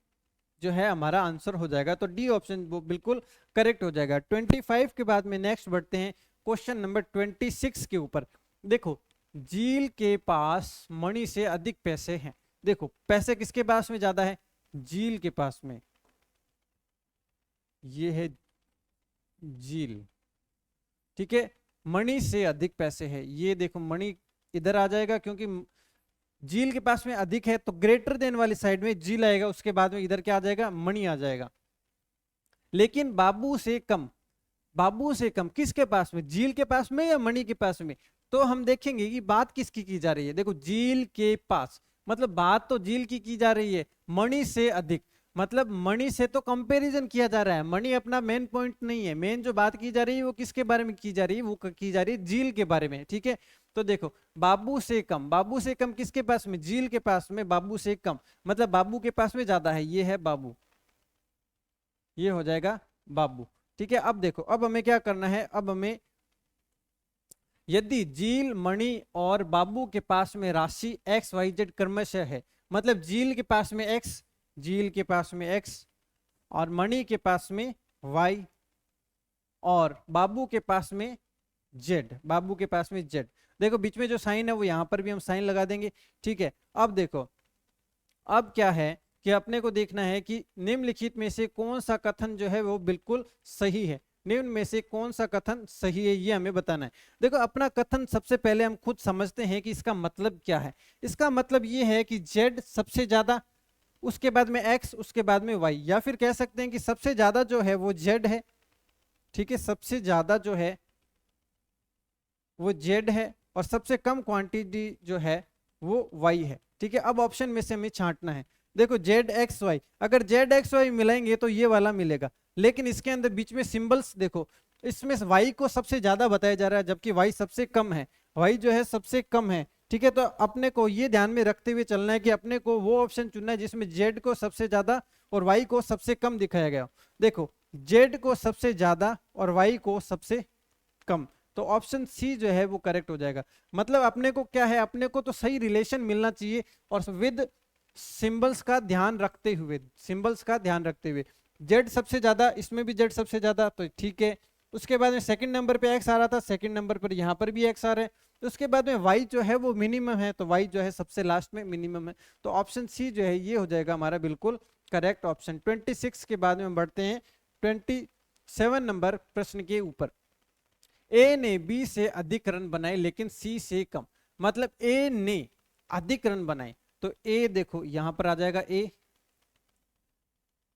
जो है हमारा आंसर हो जाएगा। तो डी ऑप्शन वो बिल्कुल करेक्ट हो जाएगा। 25 के बाद में नेक्स्ट बढ़ते हैं क्वेश्चन नंबर 26 के ऊपर। देखो झील के पास मणि से अधिक पैसे हैं। देखो पैसे किसके पास में ज्यादा है, झील के पास में, ये है झील। ठीक है, मणि से अधिक पैसे है, ये देखो मणि इधर आ जाएगा, क्योंकि झील के पास में अधिक है तो ग्रेटर देन वाली साइड में झील आएगा, उसके बाद में इधर क्या आ जाएगा, मणि आ जाएगा। लेकिन बाबू से कम, बाबू से कम किसके पास में, झील के पास में या मणि के पास में। तो हम देखेंगे कि बात किसकी की जा रही है। देखो झील के पास मतलब बात तो झील की जा रही है, मणि से अधिक मतलब मणि से तो कंपैरिजन किया जा रहा है। मणि अपना मेन पॉइंट नहीं है, मेन जो बात की जा रही है वो किसके बारे में की जा रही है, वो की जा रही है झील के बारे में। ठीक है, तो देखो बाबू से कम, बाबू से कम किसके पास में, झील के पास में, बाबू से कम मतलब बाबू के पास में ज्यादा है, ये है बाबू, ये हो जाएगा बाबू। ठीक है, अब देखो अब हमें क्या करना है, अब हमें यदि झील मणि और बाबू के पास में राशि एक्स वाई जेड क्रमशः है, मतलब झील के पास में एक्स, झील के पास में एक्स और मणि के पास में वाई और बाबू के पास में जेड, बाबू के पास में जेड। देखो बीच में जो साइन है वो यहां पर भी हम साइन लगा देंगे। ठीक है, अब देखो अब क्या है कि अपने को देखना है कि निम्नलिखित में से कौन सा कथन जो है वो बिल्कुल सही है, निम्न में से कौन सा कथन सही है ये हमें बताना है। देखो अपना कथन सबसे पहले हम खुद समझते हैं कि इसका मतलब क्या है। इसका मतलब ये है कि z सबसे ज्यादा, उसके बाद में x, उसके बाद में y, या फिर कह सकते हैं कि सबसे ज्यादा जो है वो z है। ठीक है, सबसे ज्यादा जो है वो z है और सबसे कम क्वांटिटी जो है वो y है। ठीक है, अब ऑप्शन में से हमें छांटना है। देखो जेड एक्स वाई, अगर जेड एक्स वाई मिलाएंगे तो ये वाला मिलेगा, लेकिन इसके अंदर बीच में सिंबल्स देखो, इसमें y को सबसे ज्यादा बताया जा रहा है जबकि y सबसे कम है, y जो है सबसे कम है। ठीक है, तो अपने को ये ध्यान में रखते हुए चलना है कि अपने को वो ऑप्शन चुनना है जिसमें z को सबसे ज्यादा और y को सबसे कम दिखाया गया। देखो z को सबसे ज्यादा और y को सबसे कम, तो ऑप्शन सी जो है वो करेक्ट हो जाएगा। मतलब अपने को क्या है, अपने को तो सही रिलेशन मिलना चाहिए और विद सिंबल्स का ध्यान रखते हुए, सिंबल्स का ध्यान रखते हुए। जेड सबसे ज्यादा, इसमें भी जेड सबसे ज्यादा, तो ठीक है। उसके बाद में सेकंड नंबर पे एक्स आ रहा था, सेकंड नंबर पर यहाँ पर भी एक्स आ रहा है। तो उसके बाद में वाई जो है वो मिनिमम है, तो वाई जो है सबसे लास्ट में मिनिमम है। तो ऑप्शन सी जो है ये हो जाएगा हमारा बिल्कुल करेक्ट ऑप्शन। 26 के बाद में बढ़ते हैं 27 नंबर प्रश्न के ऊपर। ए ने बी से अधिक रन बनाए लेकिन सी से कम, मतलब ए ने अधिक रन बनाए, तो ए देखो यहां पर आ जाएगा, ए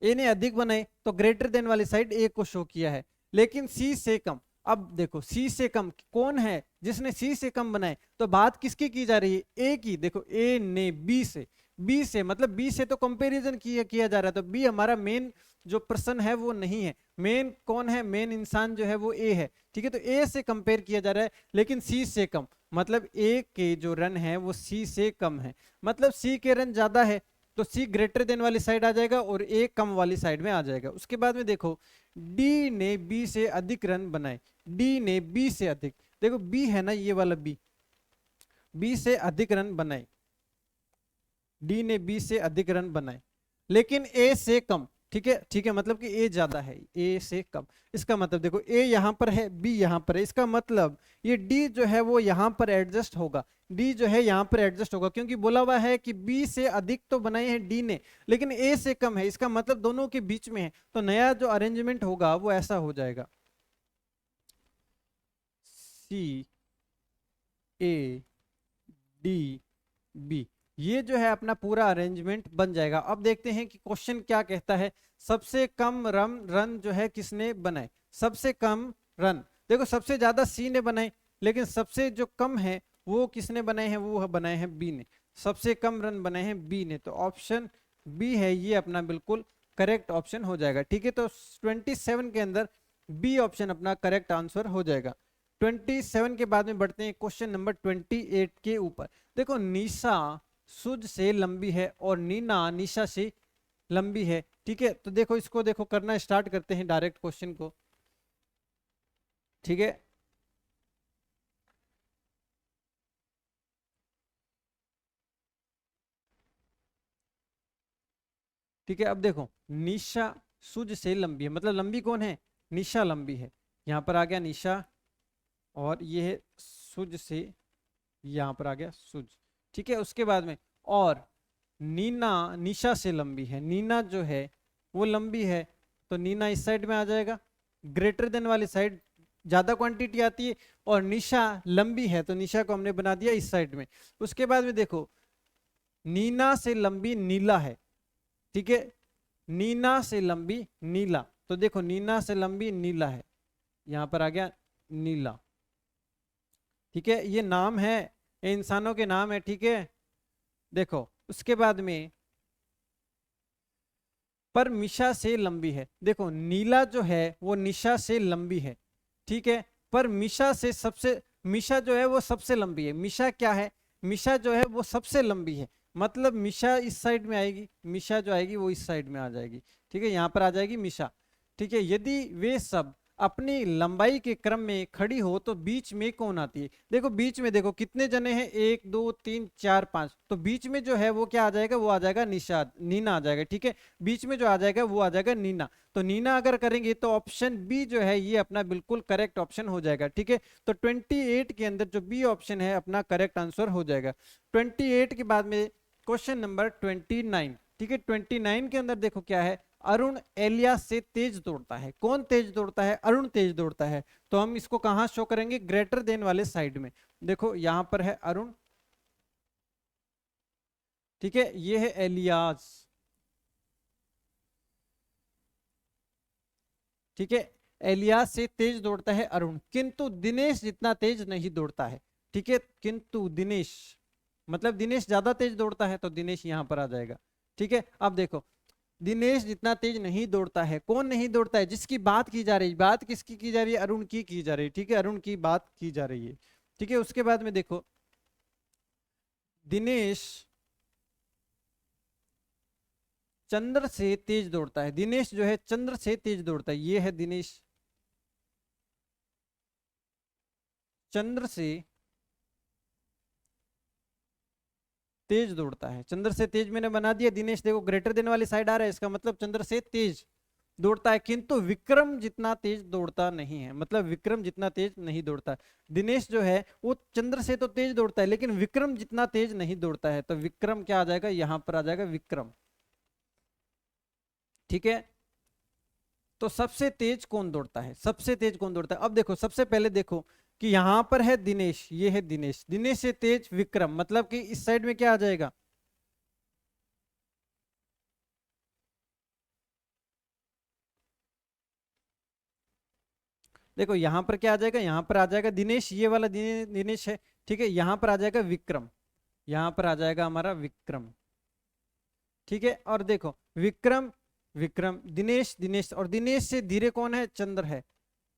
ने अधिक बनाए तो ग्रेटर देन वाली साइड ए को शो किया है, लेकिन सी से कम। अब देखो सी से कम कौन है जिसने सी से कम बनाए, तो बात किसकी की जा रही है, ए की। देखो ए ने बी से, बी से मतलब बी से तो कंपैरिजन किया जा रहा है, तो बी हमारा मेन जो पर्सन है वो नहीं है, मेन कौन है, मेन इंसान जो है वो ए है। ठीक है, तो ए से कंपेयर किया जा रहा है लेकिन सी से कम, मतलब ए के जो रन है वो सी से कम है, मतलब सी के रन ज्यादा है तो सी ग्रेटर देन वाली साइड आ जाएगा और ए कम वाली साइड में आ जाएगा। उसके बाद में देखो डी ने बी से अधिक रन बनाए, डी ने बी से अधिक, देखो बी है ना ये वाला बी, बी से अधिक रन बनाए, डी ने बी से अधिक रन बनाए लेकिन ए से कम। ठीक है, ठीक है, मतलब कि ए ज्यादा है, ए से कम। इसका मतलब देखो ए यहां पर है, बी यहां पर है, इसका मतलब ये डी जो है वो यहां पर एडजस्ट होगा, डी जो है यहां पर एडजस्ट होगा, क्योंकि बोला हुआ है कि बी से अधिक तो बनाए हैं डी ने लेकिन ए से कम है, इसका मतलब दोनों के बीच में है, तो नया जो अरेंजमेंट होगा वो ऐसा हो जाएगा, सी ए डी बी, ये जो है अपना पूरा अरेंजमेंट बन जाएगा। अब देखते हैं कि क्वेश्चन क्या कहता है। सबसे कम रन जो है किसने बनाए, सबसे कम रन। देखो सबसे ज्यादा सी ने बनाए, लेकिन सबसे जो कम है वो किसने बनाए हैं, वो बनाए हैं बी ने। सबसे कम रन बनाए हैं बी ने, तो ऑप्शन बी है ये अपना बिल्कुल करेक्ट ऑप्शन हो जाएगा। ठीक है, तो 27 के अंदर बी ऑप्शन अपना करेक्ट आंसर हो जाएगा। 27 के बाद में बढ़ते हैं क्वेश्चन नंबर 28 के ऊपर। देखो निशा सुज से लंबी है और नीना निशा से लंबी है। ठीक है, तो देखो इसको देखो करना स्टार्ट करते हैं डायरेक्ट क्वेश्चन को। ठीक है, ठीक है। अब देखो निशा सुज से लंबी है, मतलब लंबी कौन है, निशा लंबी है। यहां पर आ गया निशा, और ये है सुज से, यहां पर आ गया सुज। ठीक है, उसके बाद में और नीना निशा से लंबी है, नीना जो है वो लंबी है, तो नीना इस साइड में आ जाएगा, ग्रेटर देन वाली साइड ज्यादा क्वांटिटी आती है, और निशा लंबी है तो निशा को हमने बना दिया इस साइड में। उसके बाद में देखो नीना से लंबी नीला है। ठीक है, नीना से लंबी नीला, तो देखो नीना से लंबी नीला है, यहां पर आ गया नीला। ठीक है, ये नाम है, ये इंसानों के नाम है। ठीक है, देखो उसके बाद में पर मिशा से लंबी है। देखो नीला जो है वो निशा से लंबी है। ठीक है, पर मिशा से सबसे, मिशा जो है वो सबसे लंबी है। मिशा क्या है, मिशा जो है वो सबसे लंबी है, मतलब मिशा इस साइड में आएगी, मिशा जो आएगी वो इस साइड में आ जाएगी। ठीक है, यहां पर आ जाएगी मिशा। ठीक है, यदि वे सब अपनी लंबाई के क्रम में खड़ी हो तो बीच में कौन आती है। देखो बीच में देखो कितने जने हैं, 1 2 3 4 5, तो बीच में जो है वो क्या आ जाएगा, वो आ जाएगा निशा, नीना आ जाएगा। ठीक है, बीच में जो आ जाएगा वो आ जाएगा नीना, तो नीना अगर करेंगे तो ऑप्शन बी जो है ये अपना बिल्कुल करेक्ट ऑप्शन हो जाएगा। ठीक है, तो 28 के अंदर जो बी ऑप्शन है अपना करेक्ट आंसर हो जाएगा। 28 के बाद में क्वेश्चन नंबर 29। ठीक है, 29 के अंदर देखो क्या है, अरुण एलियास से तेज दौड़ता है। कौन तेज दौड़ता है, अरुण तेज दौड़ता है, तो हम इसको कहां शो करेंगे, ग्रेटर देन वाले साइड में। देखो यहां पर है अरुण, ठीक है, ये है एलियास। ठीक है, एलियास से तेज दौड़ता है अरुण, किंतु दिनेश जितना तेज नहीं दौड़ता है। ठीक है, किंतु दिनेश, मतलब दिनेश ज्यादा तेज दौड़ता है, तो दिनेश यहां पर आ जाएगा। ठीक है, अब देखो दिनेश जितना तेज नहीं दौड़ता है, कौन नहीं दौड़ता है, जिसकी बात की जा रही है, बात किसकी की जा रही है, अरुण की जा रही है। ठीक है, अरुण की बात की जा रही है। ठीक है, उसके बाद में देखो दिनेश चंद्र से तेज दौड़ता है, दिनेश जो है चंद्र से तेज दौड़ता है, ये है दिनेश चंद्र से तेज दौड़ता है। चंद्र से तेज मैंने बना दिया, दिनेश देखो ग्रेटर देन वाली साइड आ रहा है, इसका मतलब चंद्र से तेज दौड़ता है, किंतु विक्रम जितना तेज दौड़ता नहीं है, मतलब विक्रम जितना तेज नहीं दौड़ता। दिनेश जो है वो चंद्र से तो तेज दौड़ता है, लेकिन विक्रम जितना तेज नहीं दौड़ता है, तो विक्रम क्या आ जाएगा, यहां पर आ जाएगा विक्रम। ठीक है, तो सबसे तेज कौन दौड़ता है, सबसे तेज कौन दौड़ता है। अब देखो सबसे पहले देखो कि यहां पर है दिनेश, ये है दिनेश, दिनेश से तेज विक्रम, मतलब कि इस साइड में क्या आ जाएगा, देखो यहां पर क्या आ जाएगा, यहां पर आ जाएगा दिनेश, ये वाला दिनेश है। ठीक है, यहां पर आ जाएगा विक्रम, यहां पर आ जाएगा हमारा विक्रम। ठीक है, और देखो विक्रम विक्रम, दिनेश दिनेश, और दिनेश से धीरे कौन है, चंद्र है,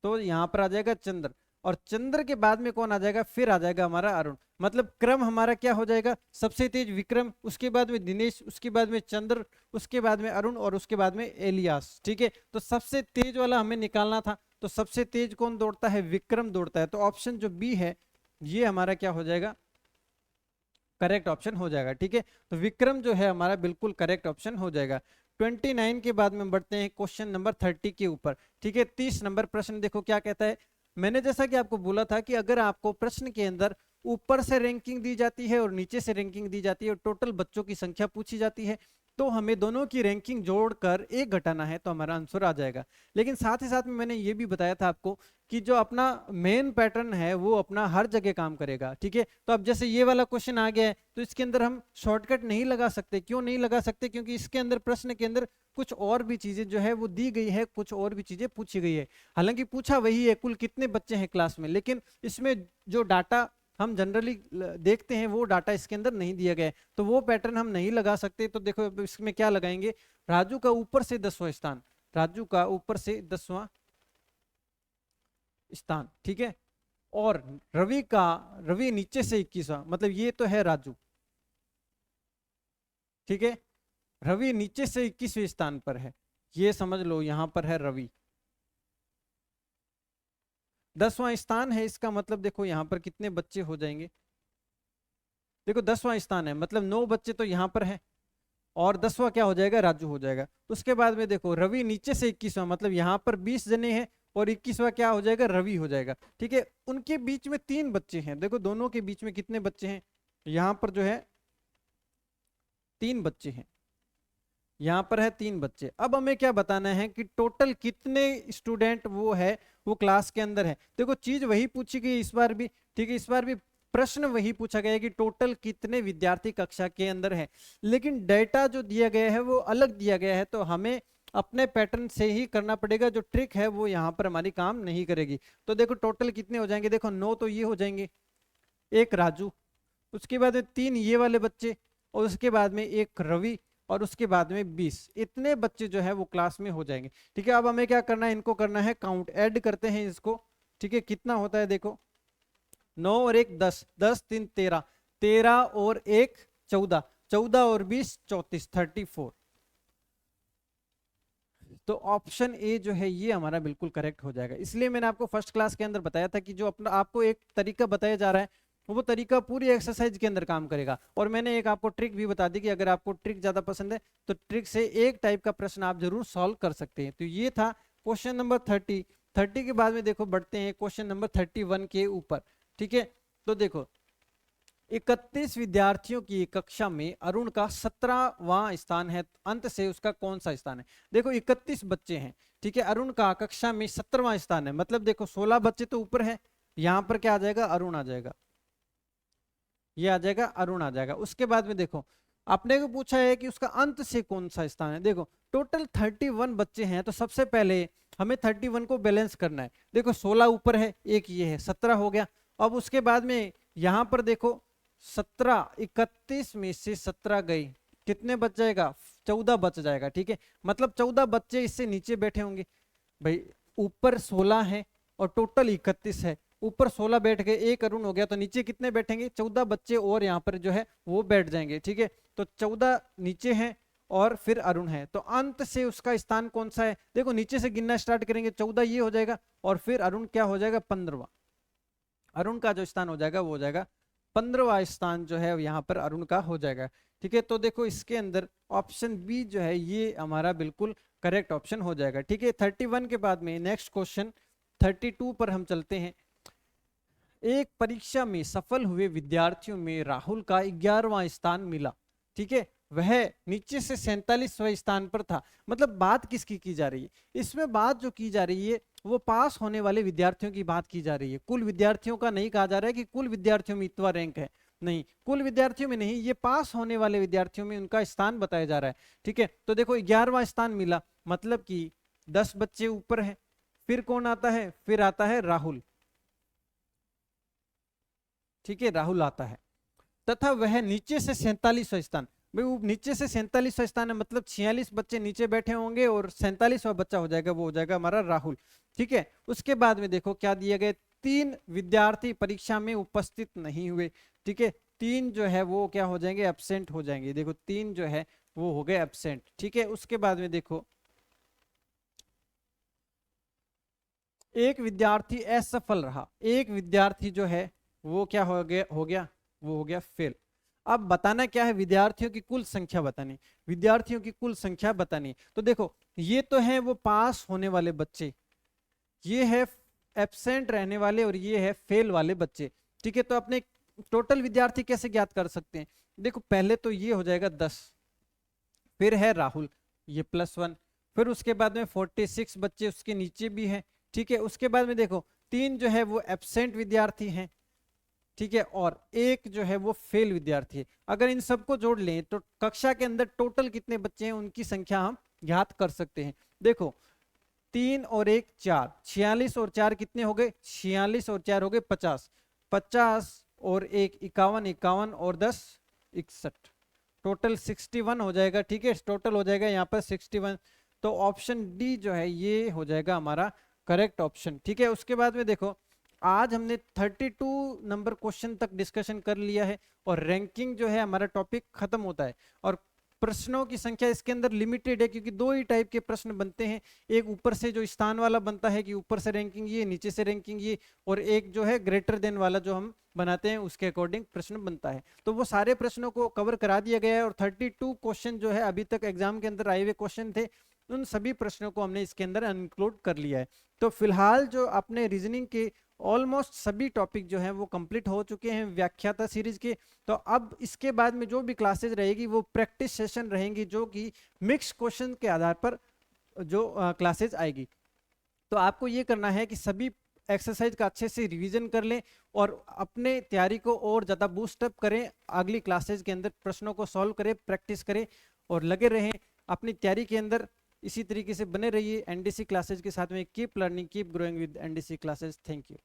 तो यहां पर आ जाएगा चंद्र, और चंद्र के बाद में कौन आ जाएगा, फिर आ जाएगा हमारा अरुण। मतलब क्रम हमारा क्या हो जाएगा, सबसे तेज विक्रम, उसके बाद में दिनेश, उसके बाद में चंद्र, उसके बाद में अरुण, और उसके बाद में एलियास। ठीक है, तो सबसे तेज वाला हमें निकालना था, तो सबसे तेज कौन दौड़ता है, विक्रम दौड़ता है, तो ऑप्शन जो बी है ये हमारा क्या हो जाएगा, करेक्ट ऑप्शन हो जाएगा। ठीक है, तो विक्रम जो है हमारा बिल्कुल करेक्ट ऑप्शन हो जाएगा। 29 के बाद में बढ़ते हैं क्वेश्चन नंबर 30 के ऊपर। ठीक है, 30 नंबर प्रश्न देखो क्या कहता है। मैंने जैसा कि आपको बोला था कि अगर आपको प्रश्न के अंदर ऊपर से रैंकिंग दी जाती है और नीचे से रैंकिंग दी जाती है और टोटल बच्चों की संख्या पूछी जाती है, तो हमें दोनों की रैंकिंग जोड़कर एक घटाना है, तो हमारा आंसर आ जाएगा। लेकिन साथ ही साथ में मैंने ये भी बताया था आपको कि जो अपना मेन पैटर्न है वो अपना हर जगह काम करेगा, ठीक है। तो अब जैसे ये वाला क्वेश्चन आ गया है तो इसके अंदर हम शॉर्टकट नहीं लगा सकते। क्यों नहीं लगा सकते? क्योंकि इसके अंदर प्रश्न के अंदर कुछ और भी चीजें जो है वो दी गई है, कुछ और भी चीजें पूछी गई है। हालांकि पूछा वही है कुल कितने बच्चे हैं क्लास में, लेकिन इसमें जो डाटा हम जनरली देखते हैं वो डाटा इसके अंदर नहीं दिया गया है, तो वो पैटर्न हम नहीं लगा सकते। तो देखो इसमें क्या लगाएंगे, राजू का ऊपर से 10वां स्थान, राजू का ऊपर से 10वां स्थान, ठीक है। और रवि नीचे से 21वां, मतलब ये तो है राजू, ठीक है। रवि नीचे से 21वें स्थान पर है, ये समझ लो यहां पर है रवि। 10वां स्थान है, इसका मतलब देखो यहां पर कितने बच्चे हो जाएंगे, देखो 10वां स्थान है मतलब 9 बच्चे तो यहां पर है, और 10वां क्या हो जाएगा, राजू हो जाएगा। उसके बाद में देखो रवि नीचे से 21वां, मतलब यहां पर 20 जने हैं और 21वां क्या हो जाएगा, रवि हो जाएगा, ठीक है। उनके बीच में 3 बच्चे हैं, देखो दोनों के बीच में कितने बच्चे हैं, यहां पर जो है 3 बच्चे हैं, यहां पर है 3 बच्चे। अब हमें क्या बताना है कि टोटल कितने स्टूडेंट वो है, वो क्लास के अंदर है। देखो चीज वही पूछी गई इस बार भी, ठीक है, इस बार भी प्रश्न वही पूछा गया है कि टोटल कितने विद्यार्थी कक्षा के अंदर है, लेकिन डेटा जो दिया गया है वो अलग दिया गया है, तो हमें अपने पैटर्न से ही करना पड़ेगा। जो ट्रिक है वो यहाँ पर हमारी काम नहीं करेगी। तो देखो टोटल कितने हो जाएंगे, देखो 9 तो ये हो जाएंगे, एक राजू, उसके बाद में 3 ये वाले बच्चे, और उसके बाद में एक रवि, और उसके बाद में 20, इतने बच्चे जो है वो क्लास में हो जाएंगे, ठीक है। अब हमें क्या करना है, इनको करना है काउंट, ऐड करते हैं इसको, ठीक है। कितना होता है देखो, 9 और 1 10, 10 3 13, 13 और 1 14, 14 और 20 34, 34। तो ऑप्शन ए जो है ये हमारा बिल्कुल करेक्ट हो जाएगा। इसलिए मैंने आपको फर्स्ट क्लास के अंदर बताया था कि जो अपना आपको एक तरीका बताया जा रहा है वो तरीका पूरी एक्सरसाइज के अंदर काम करेगा। और मैंने एक आपको ट्रिक भी बता दी कि अगर आपको ट्रिक ज्यादा पसंद है तो ट्रिक से एक टाइप का प्रश्न आप जरूर सॉल्व कर सकते हैं। तो ये था क्वेश्चन नंबर 30। 30 के बाद में देखो बढ़ते हैं क्वेश्चन नंबर 31 के ऊपर, ठीक है। तो देखो 31 विद्यार्थियों की कक्षा में अरुण का 17वां स्थान है, अंत से उसका कौन सा स्थान है। देखो 31 बच्चे हैं, ठीक है, अरुण का कक्षा में 17वां स्थान है, मतलब देखो 16 बच्चे तो ऊपर है, यहां पर क्या आ जाएगा, अरुण आ जाएगा, ये आ जाएगा, अरुण आ जाएगा। उसके बाद में देखो आपने को पूछा है कि उसका अंत से कौन सा स्थान है। देखो टोटल 31 बच्चे हैं, तो सबसे पहले हमें 31 को बैलेंस करना है। देखो 16 ऊपर है, एक ये है, 17 हो गया। अब उसके बाद में यहां पर देखो 17, 31 में से 17 गई, कितने बच जाएगा, 14 बच जाएगा, ठीक है। मतलब 14 बच्चे इससे नीचे बैठे होंगे भाई, ऊपर 16 है और टोटल 31 है, ऊपर 16 बैठ गए, एक अरुण हो गया, तो नीचे कितने बैठेंगे, 14 बच्चे और यहाँ पर जो है वो बैठ जाएंगे, ठीक है। तो 14 नीचे हैं और फिर अरुण है, तो अंत से उसका स्थान कौन सा है, देखो नीचे से गिनना स्टार्ट करेंगे, 14 ये हो जाएगा और फिर अरुण क्या हो जाएगा, 15वां। अरुण का जो स्थान हो जाएगा वो हो जाएगा 15वां स्थान जो है यहाँ पर अरुण का हो जाएगा, ठीक है। तो देखो इसके अंदर ऑप्शन बी जो है ये हमारा बिल्कुल करेक्ट ऑप्शन हो जाएगा, ठीक है। 31 के बाद में नेक्स्ट क्वेश्चन 32 पर हम चलते हैं। एक परीक्षा में सफल हुए विद्यार्थियों में राहुल का 11वां स्थान मिला, ठीक है, वह नीचे से 47वें स्थान पर था। मतलब बात किसकी की जा रही है, इसमें बात जो की जा रही है वो पास होने वाले विद्यार्थियों की बात की जा रही है। कुल विद्यार्थियों का नहीं कहा जा रहा है कि कुल विद्यार्थियों में इतना रैंक है, नहीं, कुल विद्यार्थियों में नहीं, ये पास होने वाले विद्यार्थियों में उनका स्थान बताया जा रहा है, ठीक है। तो देखो 11वां स्थान मिला, मतलब कि 10 बच्चे ऊपर है, फिर कौन आता है, फिर आता है राहुल, ठीक है, राहुल आता है, तथा वह नीचे से 47वां स्थान, भाई वो नीचे से 47वां स्थान है, मतलब 46 बच्चे नीचे बैठे होंगे और 47वां बच्चा हो जाएगा, वो हो जाएगा हमारा राहुल, ठीक है। उसके बाद में देखो क्या दिया गया, 3 विद्यार्थी परीक्षा में उपस्थित नहीं हुए, ठीक है, 3 जो है वो क्या हो जाएंगे, एब्सेंट हो जाएंगे, देखो 3 जो है वो हो गए एब्सेंट, ठीक है। उसके बाद में देखो एक विद्यार्थी असफल रहा, एक विद्यार्थी जो है वो क्या हो गया, वो हो गया फेल। अब बताना क्या है, विद्यार्थियों की कुल संख्या बतानी, विद्यार्थियों की कुल संख्या बतानी। तो देखो ये तो है वो पास होने वाले बच्चे, ये है एब्सेंट रहने वाले और ये है फेल वाले बच्चे, ठीक है। तो अपने टोटल विद्यार्थी कैसे ज्ञात कर सकते हैं, देखो पहले तो ये हो जाएगा 10, फिर है राहुल ये +1, फिर उसके बाद में 46 बच्चे उसके नीचे भी है, ठीक है। उसके बाद में देखो 3 जो है वो एब्सेंट विद्यार्थी हैं, ठीक है, और 1 जो है वो फेल विद्यार्थी है। अगर इन सबको जोड़ लें तो कक्षा के अंदर टोटल कितने बच्चे हैं उनकी संख्या हम ज्ञात कर सकते हैं। देखो 3 और 1 4, 46 और 4 कितने हो गए, 46 और 4 हो गए 50, 50 और 1 51, 51 और 10 61, टोटल 61 हो जाएगा, ठीक है, टोटल हो जाएगा यहाँ पर 61। तो ऑप्शन डी जो है ये हो जाएगा हमारा करेक्ट ऑप्शन, ठीक है। उसके बाद में देखो आज हमने 32 नंबर क्वेश्चन तक डिस्कशन कर लिया है और रैंकिंग जो है हमारा टॉपिक खत्म होता है। और प्रश्नों की संख्या इसके अंदर लिमिटेड है क्योंकि 2 ही टाइप के प्रश्न बनते हैं, एक ऊपर से जो स्थान वाला बनता है कि ऊपर से रैंकिंग ये, नीचे से रैंकिंग ये, और एक जो है ग्रेटर देन वाला जो हम बनाते हैं उसके अकॉर्डिंग प्रश्न बनता है। तो वो सारे प्रश्नों को कवर करा दिया गया है और 32 क्वेश्चन जो है अभी तक एग्जाम के अंदर आए हुए क्वेश्चन थे, उन सभी प्रश्नों को हमने इसके अंदर इंक्लूड कर लिया है। तो फिलहाल जो अपने रीजनिंग के ऑलमोस्ट सभी टॉपिक जो हैं वो कंप्लीट हो चुके हैं व्याख्याता सीरीज के। तो अब इसके बाद में जो भी क्लासेज रहेगी वो प्रैक्टिस सेशन रहेंगी, जो कि मिक्स क्वेश्चन के आधार पर जो क्लासेज आएगी। तो आपको ये करना है कि सभी एक्सरसाइज का अच्छे से रिवीजन कर लें और अपने तैयारी को और ज़्यादा बूस्ट अप करें, अगली क्लासेज के अंदर प्रश्नों को सॉल्व करें, प्रैक्टिस करें और लगे रहें अपनी तैयारी के अंदर। इसी तरीके से बने रहिए एनडीसी क्लासेज के साथ में। Keep learning, keep growing with NDC classes. Thank you.